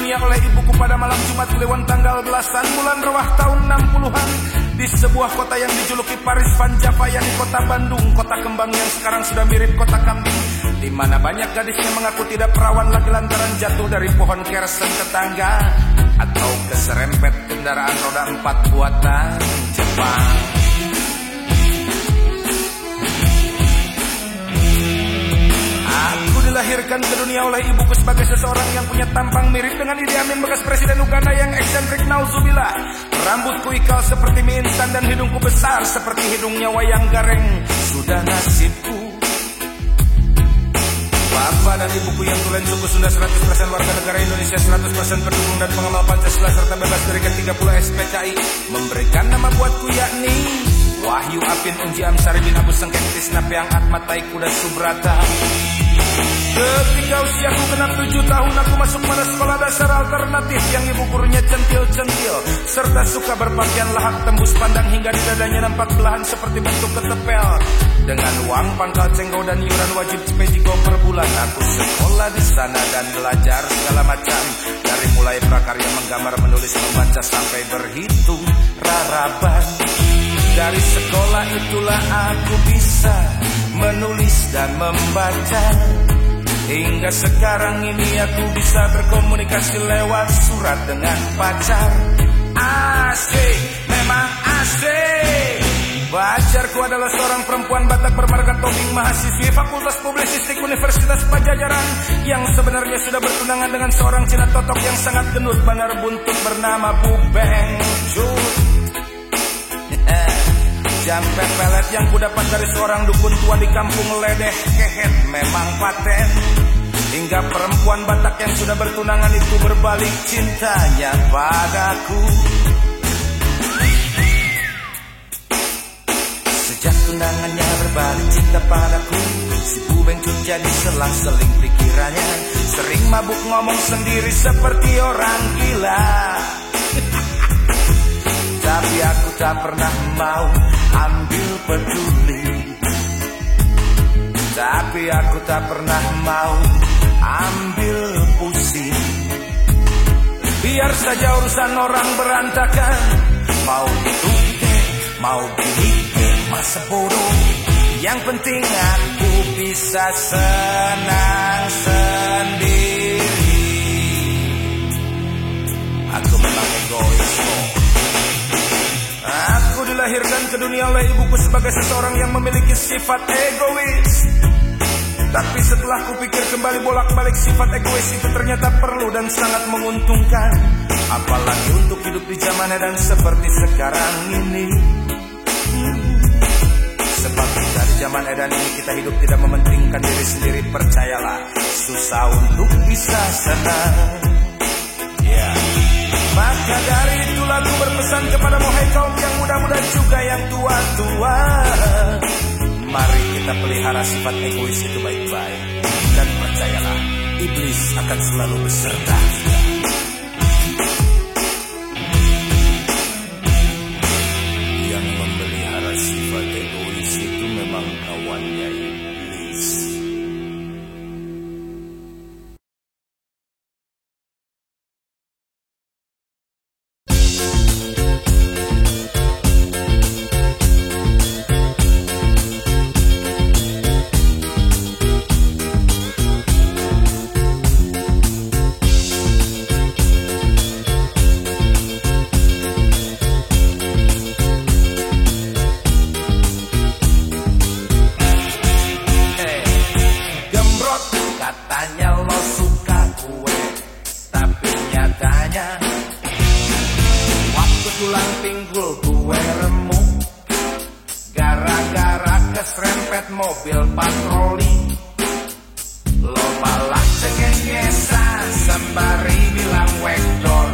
dunia oleh ibuku pada malam Jumat Kliwon tanggal belasan bulan Rewah tahun 60-an. Di sebuah kota yang dijuluki Paris Van Java, yakni kota Bandung, kota kembang yang sekarang sudah mirip kota kambing, di mana banyak gadis yang mengaku tidak perawan lagi lantaran jatuh dari pohon kersen tetangga atau keserempet kendaraan roda 4 buatan Jepang. Aku dilahirkan ke dunia oleh ibuku sebagai seseorang yang punya tampang mirip dengan Idi Amin, bekas presiden Uganda yang eksentrik, nauzubillah. Rambutku ikal seperti mie instan dan hidungku besar seperti hidungnya wayang gareng. Sudah nasibku. Bapak dan ibuku yang tulen suku Sunda 100% warga negara Indonesia, 100% pendukung dan pengamal Pancasila serta bebas dari ke-30 SPKI, memberikan nama buatku yakni Wahyu Apin Unji Amsari bin Abu Sengkek Tisna Peang Atmat Tai Kuda Subrata. Ketika usiaku genap 7 tahun, aku masuk pada sekolah dasar alternatif yang ibu gurunya centil-centil serta suka berpakaian lahap tembus pandang hingga di dadanya nampak belahan seperti bentuk ketepel. Dengan uang pangkal cenggau dan iuran wajib cepejigo per bulan, aku sekolah di sana dan belajar segala macam, dari mulai prakarya menggambar, menulis, membaca sampai berhitung raraban. Dari sekolah itulah aku bisa menulis dan membaca. Hingga sekarang ini aku bisa berkomunikasi lewat surat dengan pacar. Asik, memang asik. Pacarku adalah seorang perempuan Batak bermarga tobing, mahasiswi Fakultas Publisistik Universitas Pajajaran, yang sebenarnya sudah bertunangan dengan seorang Cina totok yang sangat gendut banar buntut bernama Bu Beng Jut. Jampe pelet yang kudapat dari seorang dukun tua di kampung ledeh kehet memang paten. Hingga perempuan Batak yang sudah bertunangan itu berbalik cintanya padaku. Sejak tunangannya berbalik cinta padaku, si Bu Bengcut jadi selang-seling pikirannya, sering mabuk ngomong sendiri seperti orang gila. Tapi aku tak pernah mau ambil peduli. Tapi aku tak pernah mau ambil pusing. Biar saja urusan orang berantakan, mau itu mau gini masa bodoh. Yang penting aku bisa senang sendiri. Aku memang egois kok. Aku dilahirkan ke dunia oleh ibuku sebagai seseorang yang memiliki sifat egois. Tapi setelah kupikir kembali bolak-balik, sifat egois itu ternyata perlu dan sangat menguntungkan, apalagi untuk hidup di zaman edan seperti sekarang ini. Sebab kita di zaman edan ini kita hidup tidak mementingkan diri sendiri, percayalah, susah untuk bisa senang. Ya. Maka dari itu lagu berpesan kepada mohai kaum yang muda-muda juga yang tua-tua, mari kita pelihara sifat egois itu baik-baik. Dan percayalah, iblis akan selalu beserta kita. Yang memelihara sifat egois itu memang kawannya iblis. Tulang pinggul gue remuk gara-gara keserempet mobil patroli. Lo malah cengengesan sembari bilang wektor.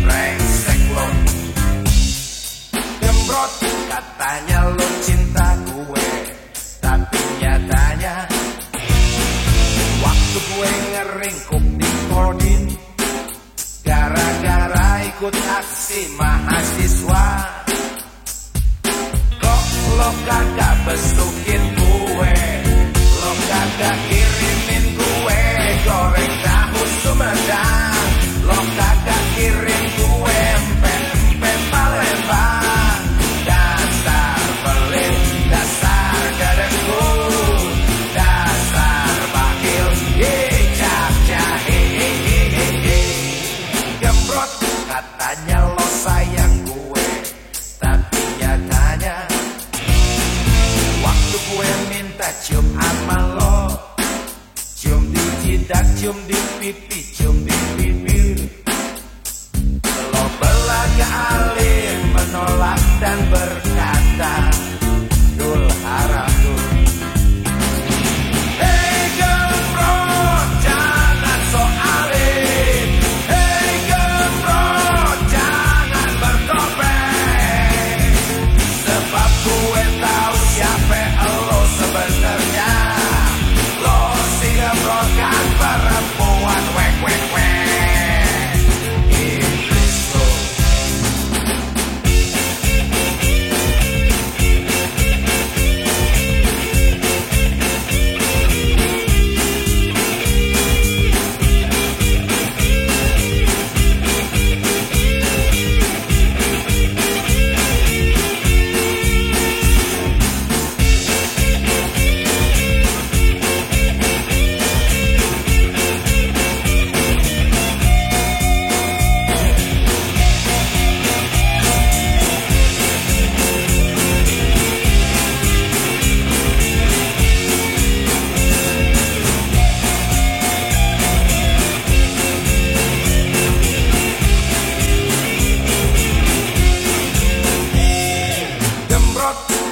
Brengsek lo gembrot, katanya lo cinta gue, tapi nyatanya waktu gue ngeringkuk di Kodim gara-gara ikut aksi mahasiswa, kok lo kagak besukin gue, lo kagak kirimin gue goreng tahu Sumedang. dan berkata, dul haram dul. Hey gembrot jangan sok alim, hey gembrot jangan bertopeng, sebab gue tahu siapa lo sebenarnya. Lo si gembrot kan perempuan wek wek wek.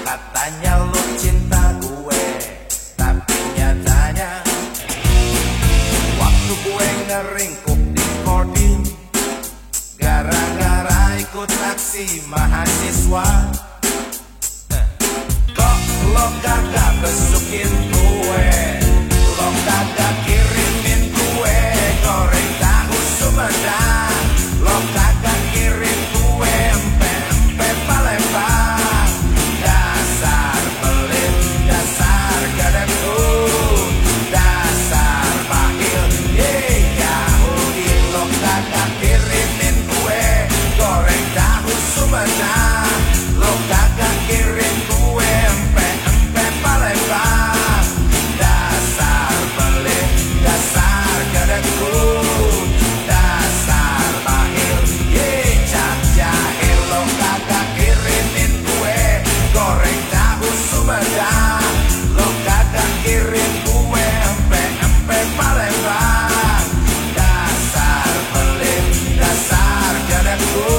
Katanya lo cinta gue, tapi nyatanya waktu gue ngeringkuk di kodim gara-gara ikut aksi mahasiswa, kok lo kagak besukin gue, lo kagak kirimin gue goreng tahu Sumedang, lo kagak kirim gue empe-empe Palembang. Lo kagak kirim gue empe-empe Palembang, dasar pelit, dasar gedekku, dasar bahil, cap jahil. Lo kagak kirimin gue goreng tahu Sumedang, lo kagak kirim gue empe-empe Palembang, dasar pelit, dasar gedekku.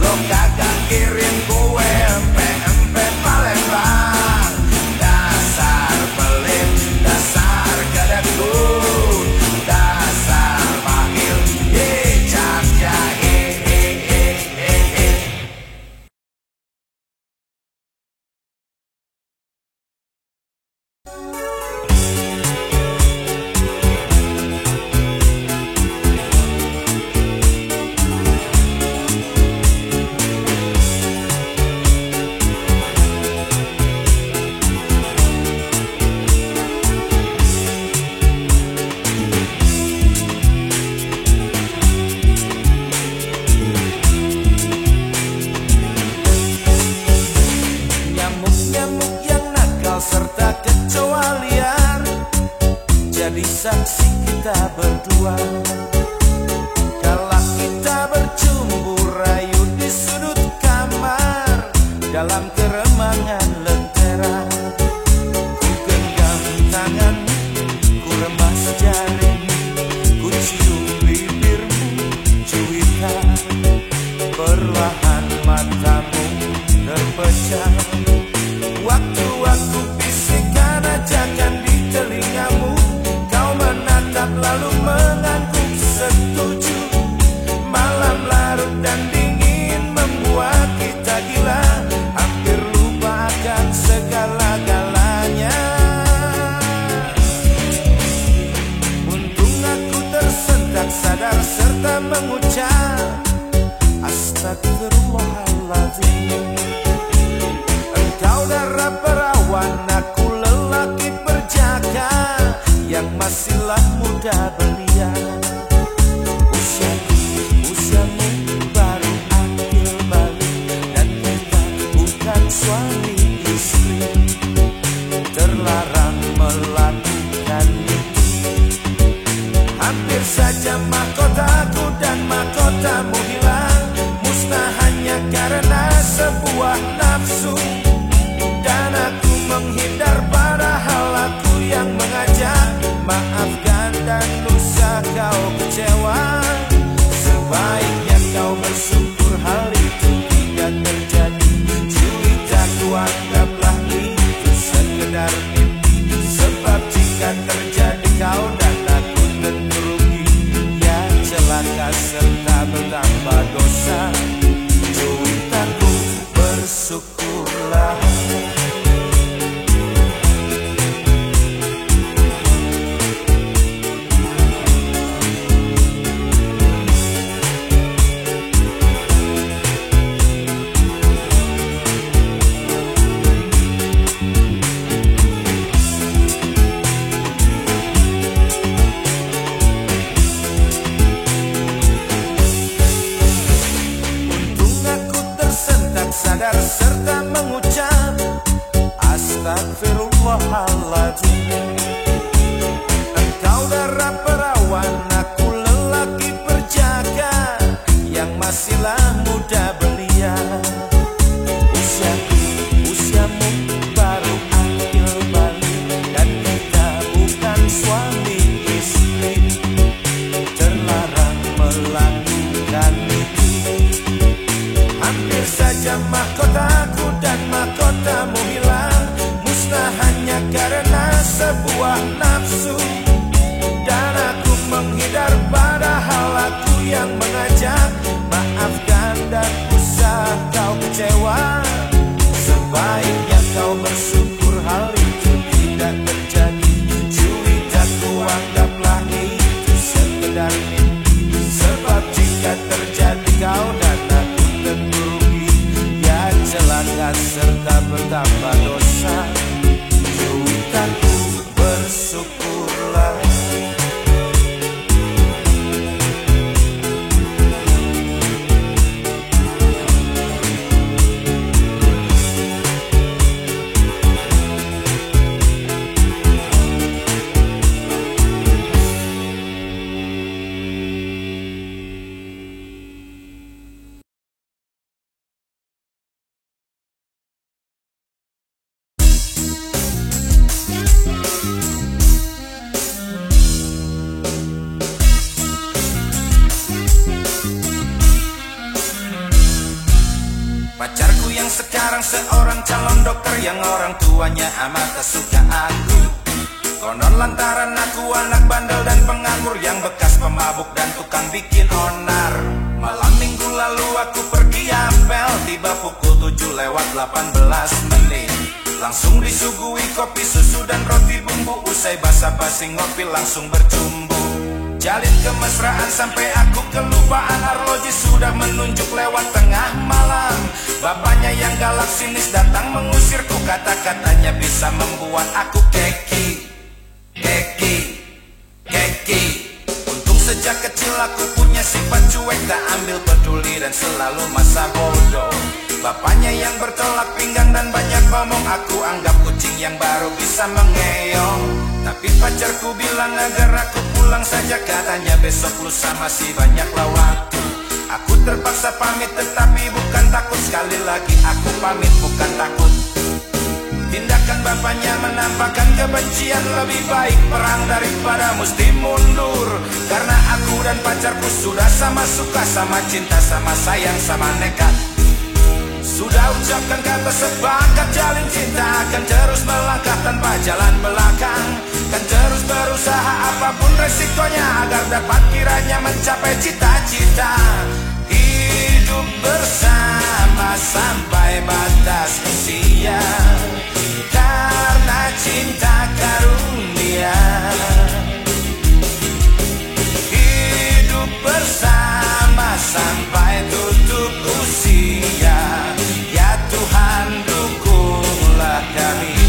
Lo kagak kirim gue empe-empe Palembang, dasar pelit, dasar gedekku, dasar bahil, cap jahil. Serta kecoa liar jadi saksi kita berdua, kala kita bercumbu rayu di sudut kamar dalam keremangan lentera. Ku genggam tanganmu, ku remas jarimu, ku cium bibirmu, cuita perlahan matamu terpejam. Waktu-waktu bisikan ajakan di telingamu, kau menatap lalu mengangguk setuju. Malam larut dan dingin membuat kita gila, hampir lupa akan segala-galanya. Untung aku tersentak sadar serta mengucap astagfirullahaladzim. Engkau darah perawan, aku lelaki perjaka yang masihlah muda belia. Usiamu baru ambil balik, dan kita bukan suami istri, terlarang melakukan itu. Hampir saja mahkotaku dan mahkotamu hilang, musnah hanya karena sebuah Astagfirullahaladzim. Engkau darah perawan, aku lelaki berjaga yang masihlah muda belia. Usiamu baru akil balik, dan kita bukan suami istri, terlarang melakukan itu. Hampir saja mahkotaku dan mahkotamu hilang, musnah hanya karena sebuah nafsu. Dan aku menghindar padahal aku yang mengajak. Maafkan dan usah kau kecewa. Sebaiknya kau bersyukur hal itu tidak terjadi. Cuidaku anggaplah itu sekedar mimpi. Sebab jika terjadi kau dan aku tentu rugi, ya celaka serta bertambah dosa. Cuidaku bersyukurlah. Pacarku yang sekarang seorang calon dokter, yang orang tuanya amat tak suka aku. Konon lantaran aku anak bandel dan penganggur, yang bekas pemabuk dan tukang bikin onar. Malam minggu lalu aku pergi apel, tiba pukul 7:18 menit. Langsung disuguhi kopi, susu dan roti bumbu. Usai basa-basi ngopi langsung bercumbu. Jalin kemesraan sampai aku kelupaan, arloji sudah menunjuk lewat tengah malam. Bapaknya yang galak sinis datang mengusirku, kata-katanya bisa membuat aku keki. Untung sejak kecil aku punya sifat cuek, tak ambil peduli dan selalu masa bodoh. Bapaknya yang bertolak pinggang dan banyak ngomong, aku anggap kucing yang baru bisa mengeong. Tapi pacarku bilang agar aku pulang saja, katanya besok lusa masih banyaklah waktu. Aku terpaksa pamit tetapi bukan takut, sekali lagi aku pamit bukan takut. Tindakan bapaknya menampakkan kebencian, lebih baik perang daripada mesti mundur. Karena aku dan pacarku sudah sama suka, sama cinta, sama sayang, sama nekat. Sudah ucapkan kata sepakat, jalin cinta akan terus melangkah tanpa jalan belakang. Kan terus berusaha apapun resikonya, agar dapat kiranya mencapai cita-cita. Hidup bersama sampai batas usia, karena cinta karunia. Hidup bersama sampai tutup usia, ya Tuhan dukunglah kami.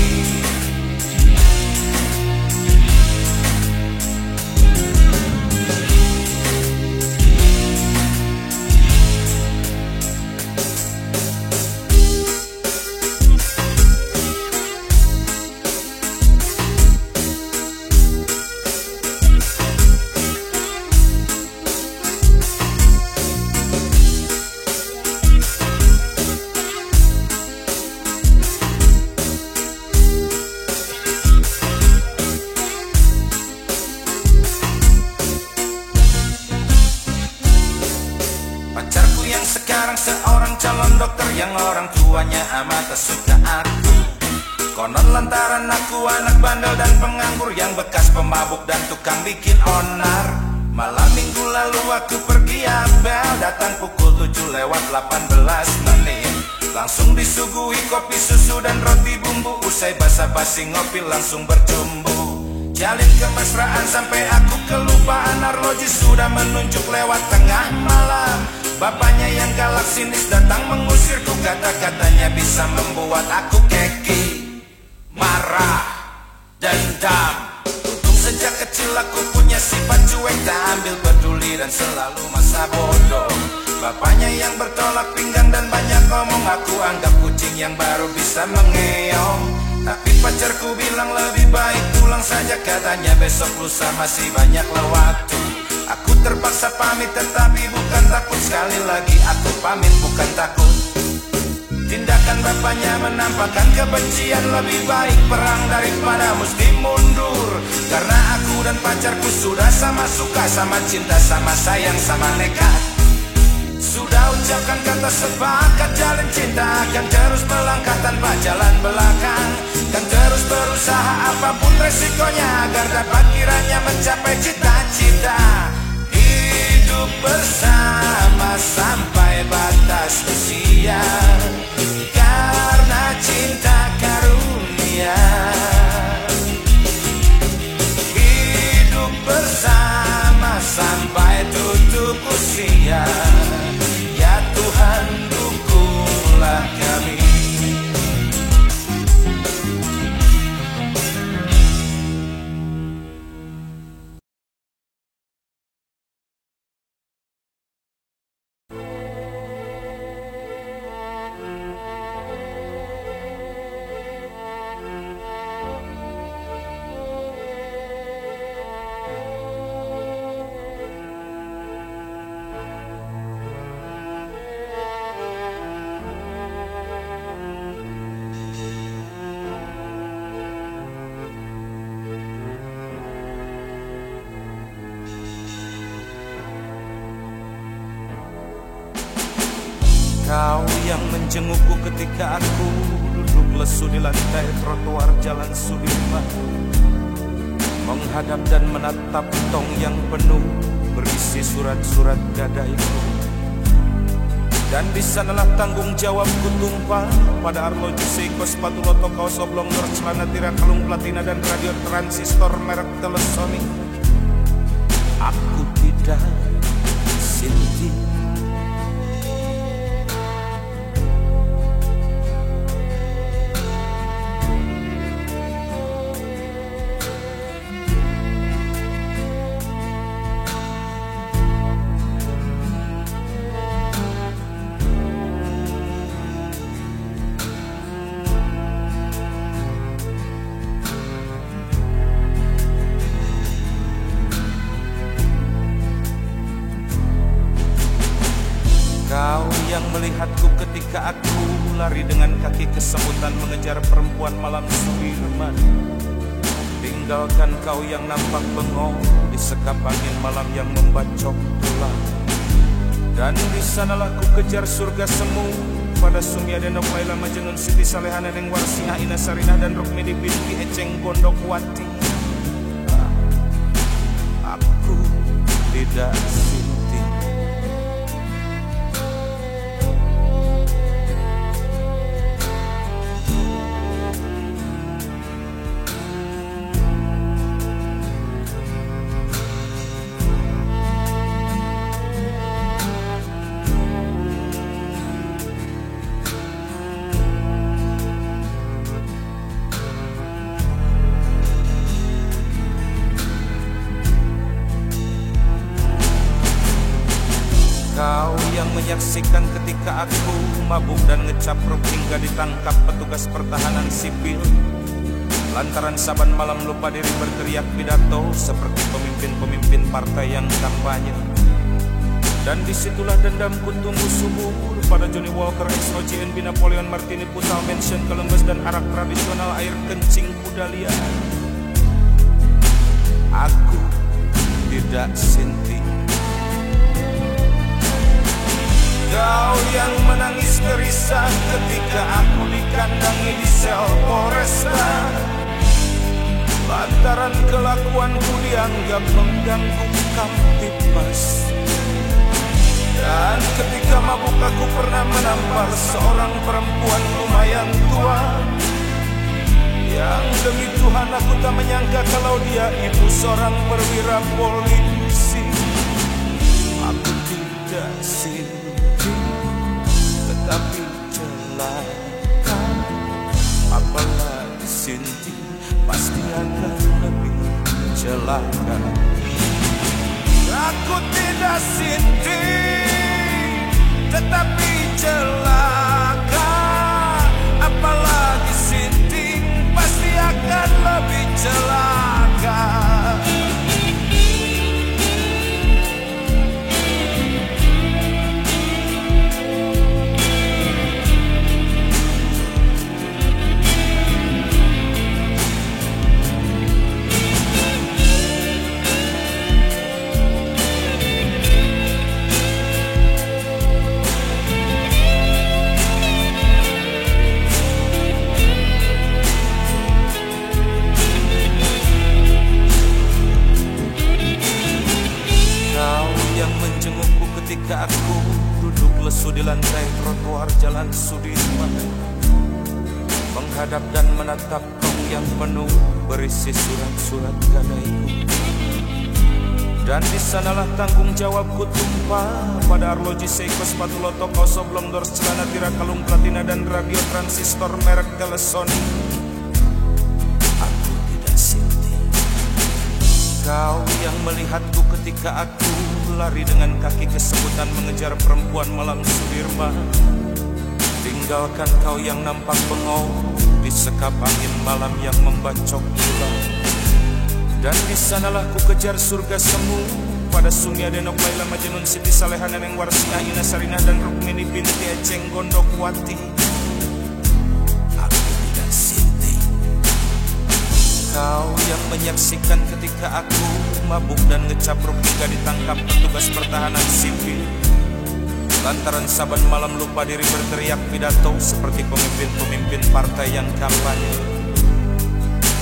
Pacarku yang sekarang seorang calon dokter, yang orang tuanya amat tak suka aku. Konon lantaran aku anak bandel dan penganggur, yang bekas pemabuk dan tukang bikin onar. Malam minggu lalu aku pergi apel, datang pukul 7:18 menit. Langsung disuguhi kopi, susu dan roti bumbu. Usai basa-basi ngopi langsung bercumbu. Jalin kemesraan sampai aku kelupaan, arloji sudah menunjuk lewat tengah malam. Bapaknya yang galak sinis datang mengusirku, kata-katanya bisa membuat aku keki, marah, dendam. Untung sejak kecil aku punya sifat cuek, tak ambil peduli dan selalu masa bodoh. Bapaknya yang bertolak pinggang dan banyak ngomong, aku anggap kucing yang baru bisa mengeong. Tapi pacarku bilang lebih baik pulang saja, katanya besok lusa masih banyaklah waktu. Aku terpaksa pamit tetapi bukan takut, sekali lagi aku pamit bukan takut. Tindakan bapaknya menampakkan kebencian, lebih baik perang daripada mesti mundur. Karena aku dan pacarku sudah sama suka, sama cinta, sama sayang, sama nekat. Sudah ucapkan kata sepakat, jalin cinta akan terus melangkah tanpa jalan belakang. Dan terus berusaha apapun resikonya agar dapat kiranya mencapai cita-cita. Hidup bersama sampai batas usia, karena cinta karunia. Hidup bersama sampai tutup usia, ya Tuhan dukunglah kami. Kau yang menjengukku ketika aku duduk lesu di lantai trotoar Jalan Sudirman, menghadap dan menatap tong yang penuh berisi surat-surat gadaiku. Dan di sanalah tanggung jawabku tumpah pada arloji seiko, sepatu loto, kaos oblong, nur, celana tira, kalung platina, dan radio transistor merek Telesonic. Aku tidak sinting. Kau yang melihatku ketika aku lari dengan kaki kesemutan mengejar perempuan malam Sudirman. Tinggalkan kau yang nampak bengong di sekap angin malam yang membacok tulang. Dan di sanalah ku kejar surga semu pada Sumiadena Paila Majenun Siti Salehana Neng Warsinah Ina Sarinah dan Rukmini binti Eceng Gondokwati. Aku tidak sinting. Kau yang menyaksikan ketika aku mabuk dan ngecapruk hingga ditangkap petugas pertahanan sipil, lantaran saban malam lupa diri berteriak pidato seperti pemimpin-pemimpin partai yang kampanye. Dan disitulah dendamku tumbuh subur pada Johnny Walker, XOJNB, Napoleon Martini, Putal Mansion, Kelembes, dan arak tradisional air kencing Kudalia. Aku tidak sinting. Kau yang menangis gerisah ketika aku dikandangi di sel Polresta, lantaran kelakuanku dianggap mengganggu Kamtibmas. Dan ketika mabuk aku pernah menampar seorang perempuan lumayan tua, yang demi Tuhan aku tak menyangka kalau dia ibu seorang perwira polisi. Aku tidak sinting, tetapi celaka. Apalagi sinting, pasti akan lebih celaka. Aku tidak sinting, tetapi celaka. Apalagi sinting, di lantai trotoar Jalan Sudirman, menghadap dan menatap tong yang penuh berisi surat-surat gadaiku. Dan di sanalah tanggung jawabku tumpah pada arloji Seiko, sepatu loto, kaos oblong, dors, celana tira, kalung platina dan radio transistor merek Telesonic. Aku tidak sinting. Kau yang melihatku ketika aku lari dengan kaki kesemutan mengejar perempuan malam Sudirman. Tinggalkan kau yang nampak bengong di sekap angin malam yang membacok bulan. Dan di sanalah ku kejar surga semu pada Sumya Denok Laila Majnun Siti Saleha Neneng Warsinah Ina Sarinah dan Rukmini binti Eceng Gondokwati. Aku tidak sinting. Kau yang menyaksikan ketika aku mabuk dan ngecapruk hingga ditangkap petugas pertahanan sipil, lantaran saban malam lupa diri berteriak pidato seperti pemimpin-pemimpin partai yang kampanye.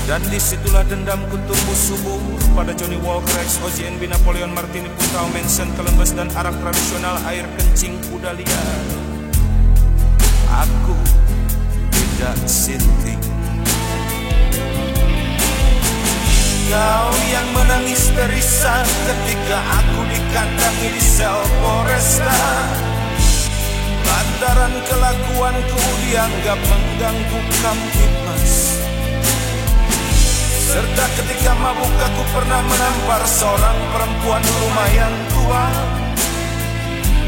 Dan disitulah dendamku tumbuh subur pada Johnny Walker, XOJNB, Napoleon Martini, Puntau, Mensen, Kelembes, dan arak tradisional air kencing kuda liar. Aku tidak sinting. Kau yang menangis terisak ketika aku dikandangi di sel Polresta, lantaran kelakuanku dianggap mengganggu Kamtibmas. Serta ketika mabuk aku pernah menampar seorang perempuan lumayan tua,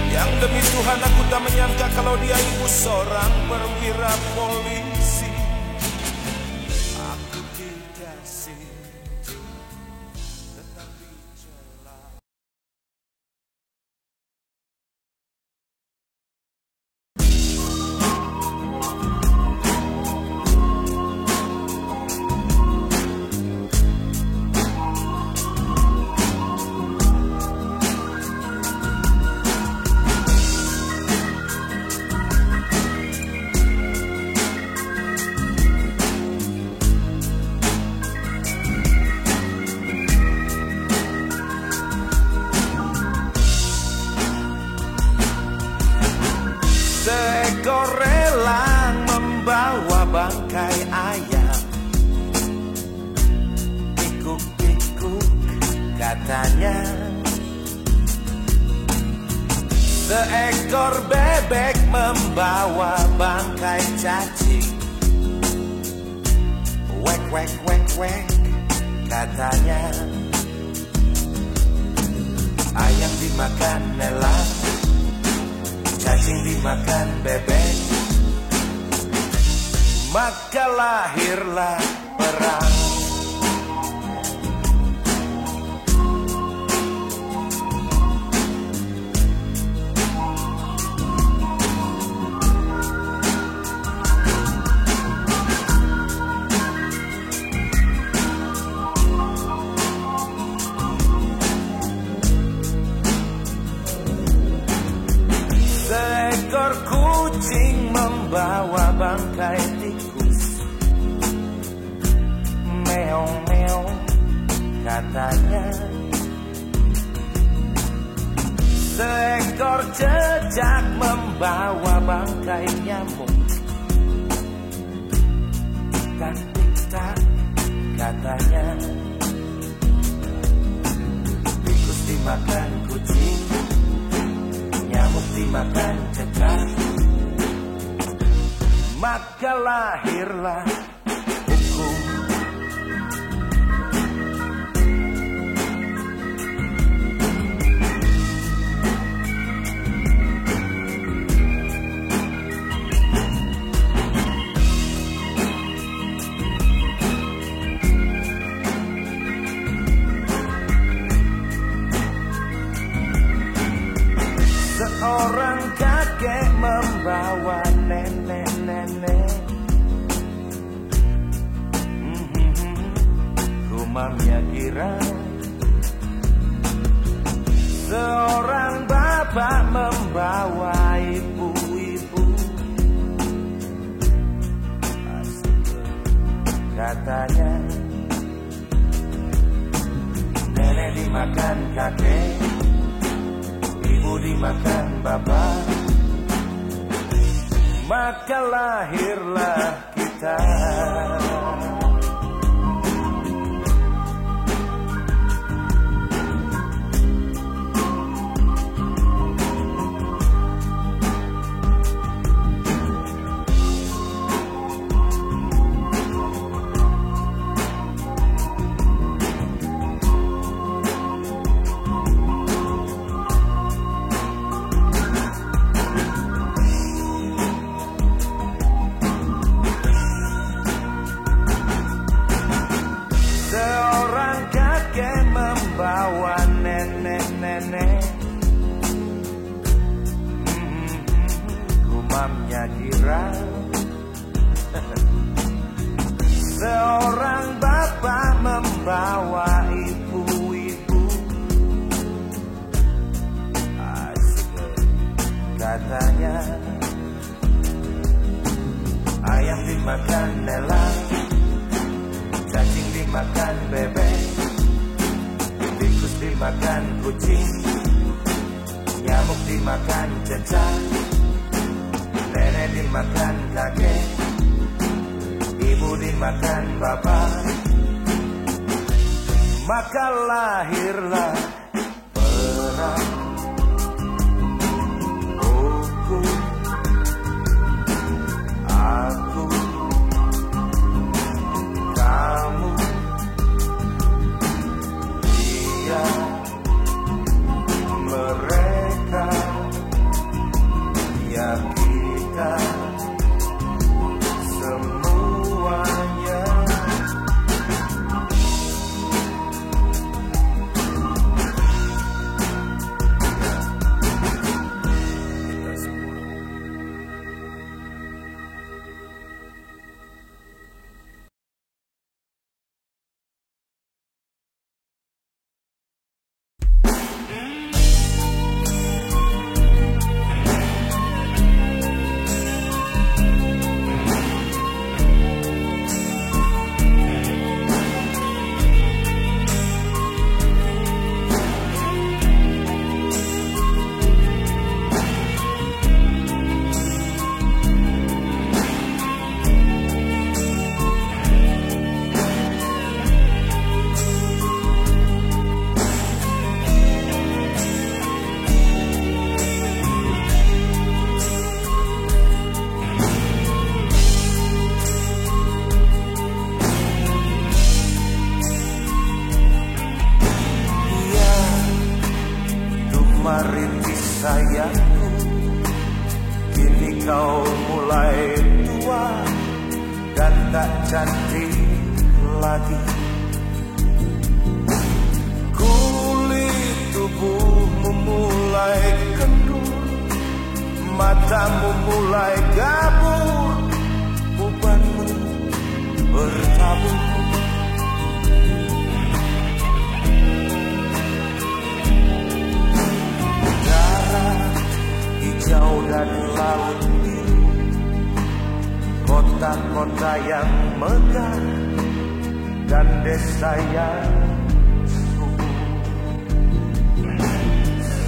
yang demi Tuhan aku tak menyangka kalau dia ibu seorang perwira polisi. Aku tidak sinting, tetapi jelas. Seekor elang membawa bangkai ayam, pikuk-pikuk katanya. Seekor bebek membawa bangkai cacing, wek wek wek wek katanya. Ayam dimakan elang, cacing dimakan bebek, maka lahirlah perang. Seekor kucing membawa bangkai tikus, meong meong katanya. Seekor cecak membawa bangkai nyamuk, tik tak katanya. Tikus dimakan kucing, nyamuk dimakan cecak, maka lahirlah hukum. Seorang kakek membawa nenek-nenek, gumamnya kira. Seorang bapak membawa ibu-ibu, katanya. Nenek dimakan kakek, ibu dimakan bapak, maka lahirlah kita. Bawa nenek-nenek, gumamnya girang. Seorang bapak membawa ibu-ibu, asik katanya. Ayam dimakan nelang, cacing dimakan bebek, tikus dimakan kucing, nyamuk dimakan cecak, nenek dimakan kakek, ibu dimakan bapak, maka lahirlah perang, hukum, aku, kamu, mereka, ya kita, semuanya. Merintis sayangku, kini kau mulai tua dan tak cantik lagi. Kulit tubuhmu mulai kendur, matamu mulai gabur, ubanmu bertabur. Hijau dan laut biru, kota-kota yang megah dan desa yang subur.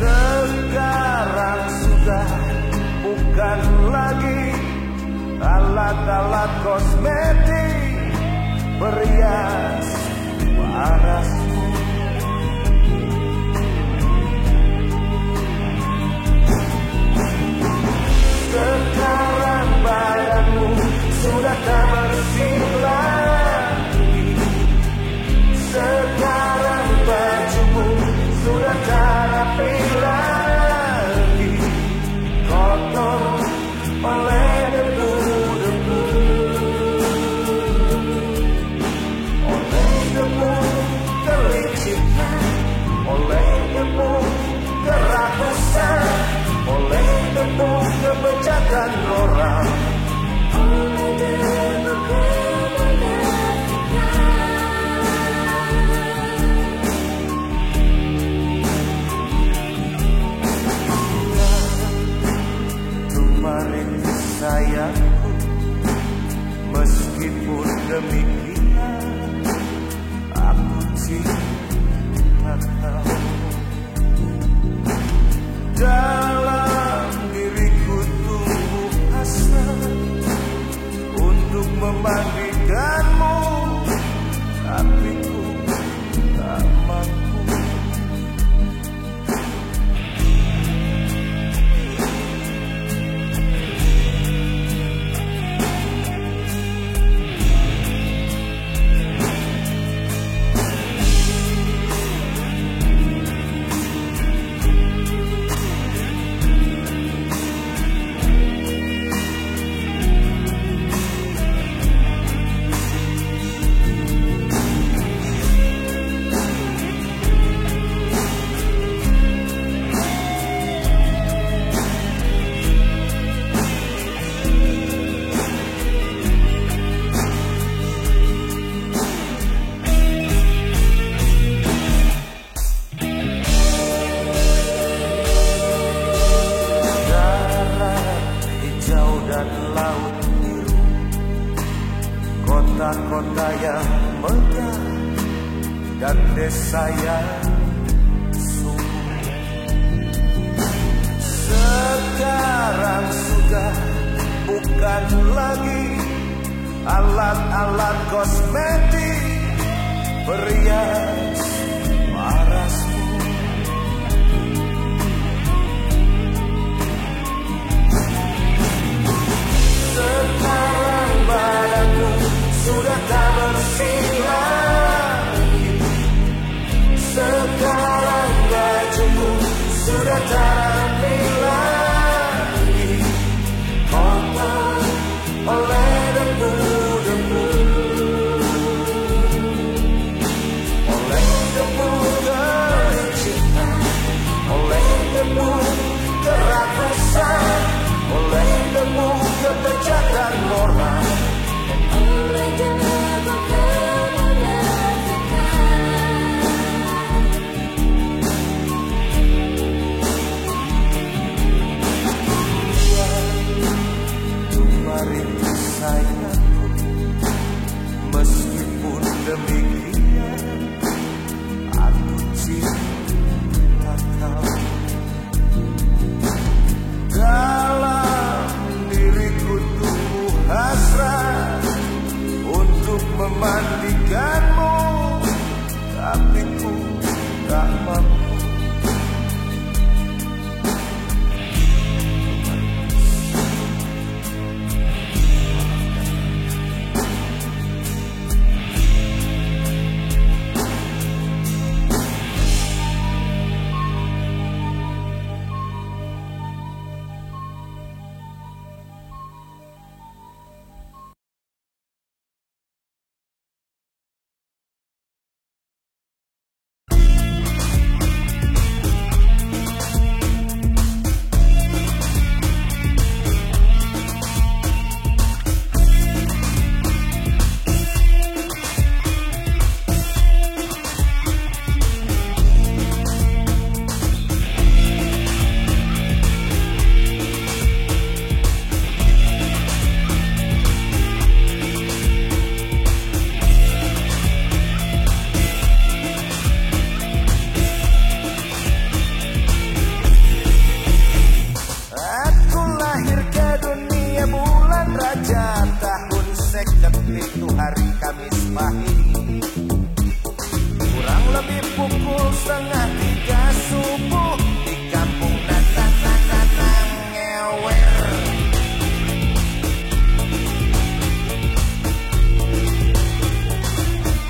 Sekarang sudah bukan lagi alat-alat kosmetik berias parasmu. Sekarang badanmu sudah tak bersih lagi. Sekarang bajumu sudah tak rapi lagi. Kotor oleh debu-debu, oleh debu kelicikan, oleh debu kerakusan, oleh debu kebecakan orang, oleh debu kemarin sayangku, meskipun demikian aku cinta kau. Dalam diriku tumbuh asa megah dan desa yang subur. Sekarang sudah bukan lagi alat-alat kosmetik berias parasmu. Sekarang badanmu sudah tak bersih lagi. Sekarang bajumu sudah tak rapi lagi, kotor oleh debu-debu, oleh debu kelicikan, oleh debu kerakusan, oleh debu kebejatan moral, oleh debu sayangku. Meskipun demikian, aku cinta kau. Dalam diriku tumbuh hasrat untuk memandikanmu, tapi ku tak mampu. Itu hari Kamis pagi, kurang lebih pukul 2:30 subuh, di kampung Ngewer.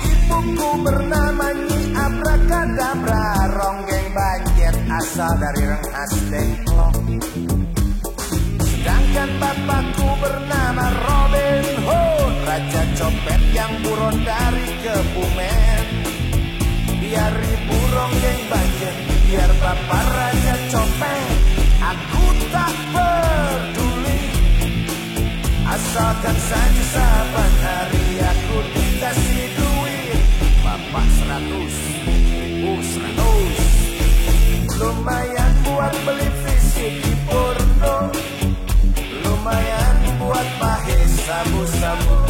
Ibuku bernama Nyi Abrakadabra, ronggeng banjet asal dari Rengas Dengklok. Sedangkan bapakku bernama Robin Hood, raja copet yang buron dari Kebumen. Biar ibu ronggeng banjet, biar bapak raja copet, aku tak peduli. Asalkan saja saban hari aku dikasih duit. Bapak 100, ibu 100. Lumayan buat beli VCD porno, lumayan buat pahe sabu-sabu,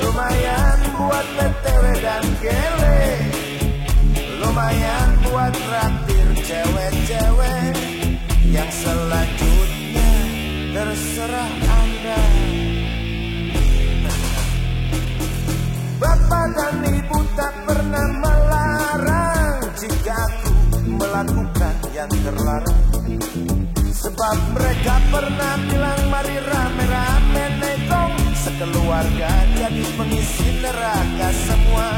lumayan buat BTW dan gele, lumayan buat traktir cewek-cewek. Yang selanjutnya terserah Anda. Bapak dan ibu tak pernah melarang jika aku melakukan yang terlarang. Sebab mereka pernah bilang mari rame-rame negong, sekeluarga jadi pengisi neraka semua.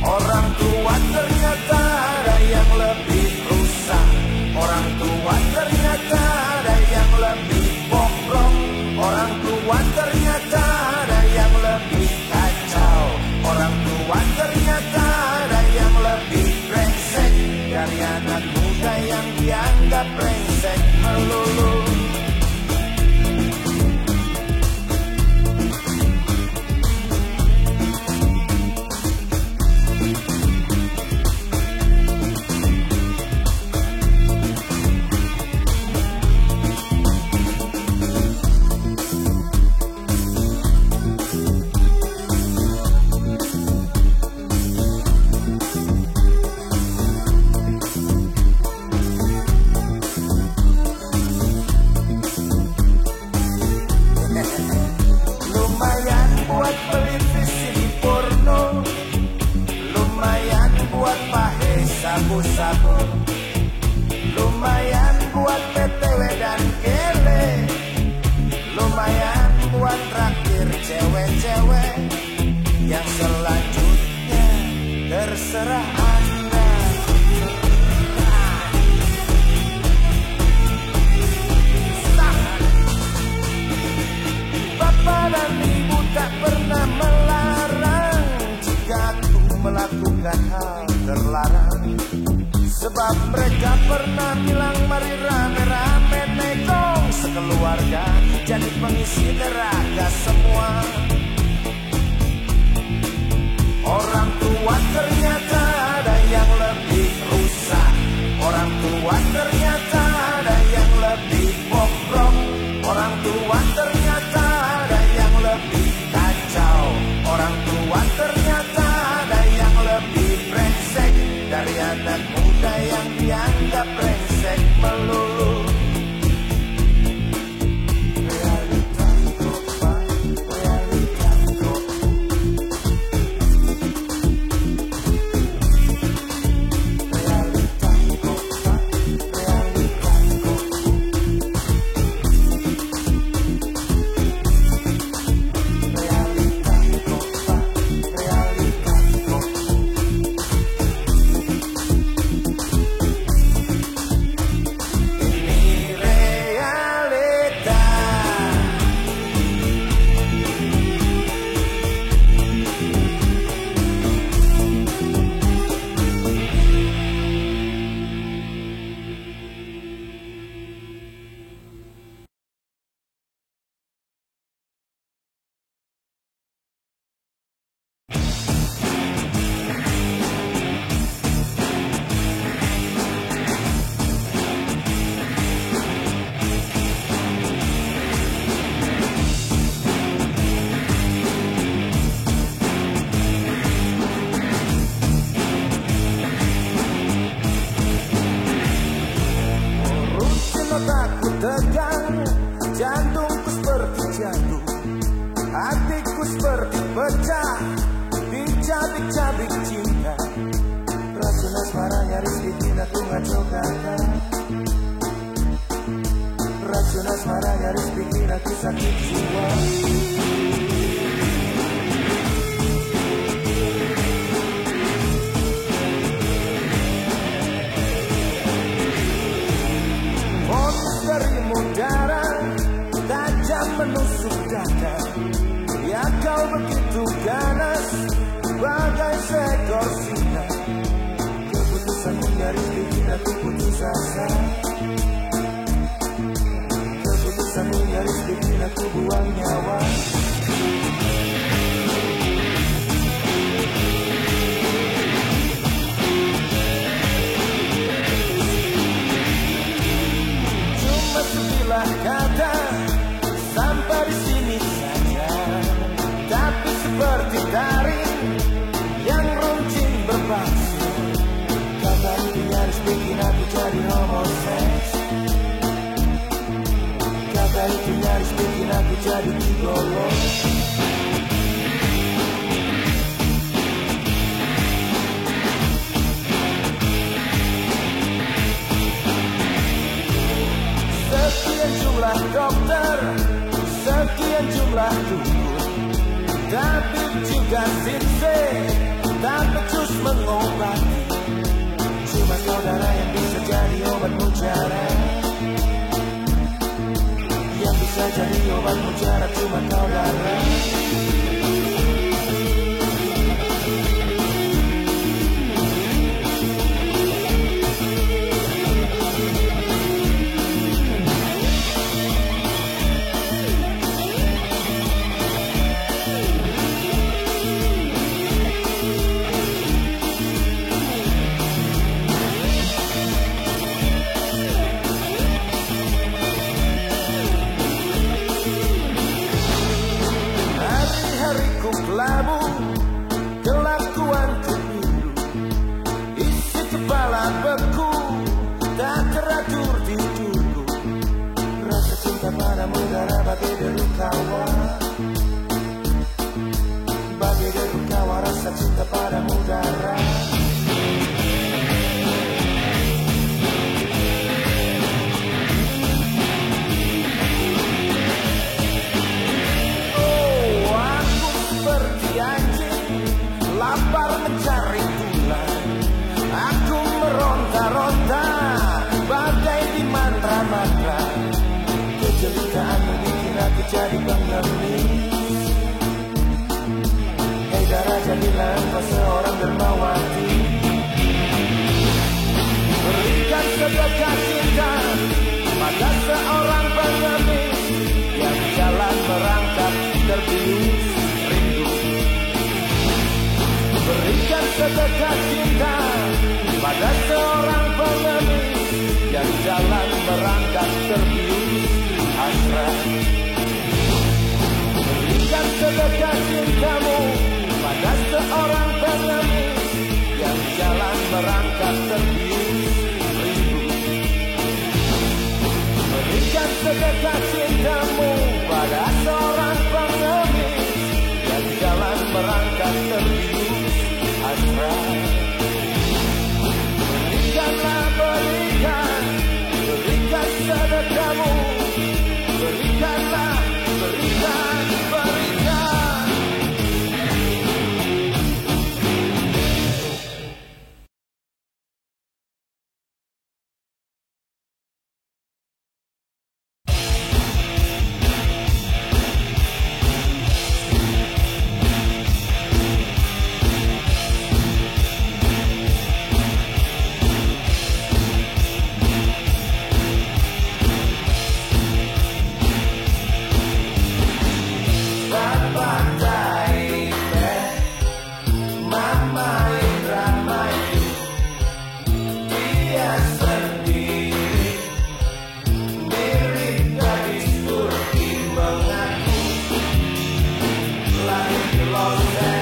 Orang tua ternyata ada yang lebih rusak, orang tua ternyata ada yang lebih bobrok, orang tua ternyata ada yang lebih kacau, orang tua ternyata ada yang lebih brengsek dari anak muda yang dianggap brengsek melulu. sabun. Lumayan buat PTW dan kele, lumayan buat traktir cewek-cewek. Yang selanjutnya terserah Anda. Bapak dan Ibu tak pernah melarang jika aku melakukan hal terlarang. Sebab mereka pernah bilang mari rame-rame negong sekeluarga jadi pengisi neraka semua. Orang tua ternyata ada yang lebih rusak. Orang tua ternyata ada yang lebih bobrok. Orang tua ternyata ada yang lebih kacau. Orang tua ternyata ada yang lebih brengsek dari anak muda yang dianggap brengsek melulu. Otakku tegang, jantungku seperti jantung, hatiku seperti pecah, dicabik-cabik cinta. Racun asmara nyaris bikin aku ngaco kakak. Racun asmara nyaris bikin aku sakit jiwa. Dari mudara tajam menusuk dada. Ya kau begitu ganas bagai seekor singa. Keputusanmu nyaris bikin aku putus asa. Keputusanmu nyaris bikin aku buang nyawa. Sebilah kata sampai di sini saja, tapi seperti taring yang runcing berbahasa. Kata itu nyaris bikin aku jadi homoseks. Kata itu nyaris bikin aku jadi gigolo. Sekian jumlah dokter, sekian jumlah dukun, tabib juga sinse, tak becus mengobati. Cuma saudara yang bisa jadi obat mujarab. Yang bisa jadi obat mujarab cuma saudara. Kelabu, kelakuanku biru, isi kepala beku, tak teratur tidurku. Rasa cinta padamu darah bagai deru kawa, bagai deru kawa. Rasa cinta padamu darah. sedekah cinta pada seorang pengemis yang jalan merangkak terbius rindu. Berikan sedekah cinta pada seorang pengemis yang jalan merangkak terbius hasrat. Berikan sedekah cintamu pada seorang pengemis yang jalan merangkak terbius rindu. Berikan sedekah cintamu pada seorang pengemis yang jalan merangkak terbius hasrat. Berikanlah, berikan, berikan sedekahmu. Berikanlah, berikan, berikan. Los Angeles.